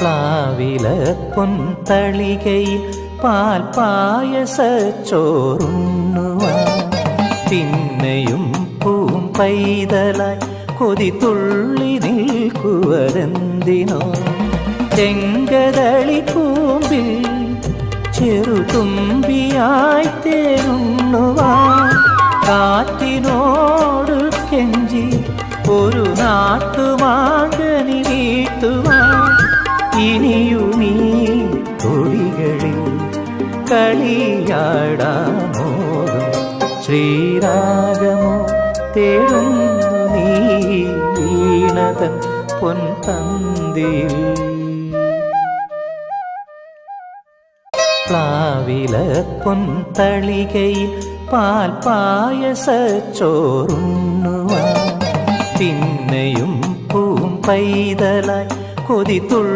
പ്ലാവില പൊൻതളികയിൽ പാൽ പായസച്ചോറുണ്ണുവാൻ പിന്നെയും പൂം പൈതലായി കൊതി തുള്ളി നിൽക്കുവതെന്തിനോ ചെങ്കതളി കൂമ്പിൽ ചെറുതുമ്പിയായി തേനുണ്ണുവാൻ കാറ്റിനോട് കെഞ്ചി ഒരു നാട്ടുമാങ്കനി വീട്ടുവാൻ ഇനിയുമീ തൊടികളിൽ കളിയാടാമോതും ശ്രീരാഗമോ തേടുന്നു നീ വീണതൻ പൊൻതന്തിയിൽ. പ്ലാവില പൊൻതളികയിൽ പാൽ പായസച്ചോറുണ്ണുവാൻ പിന്നെയും പൂം പൈതലായി കൊതി തുള്ളി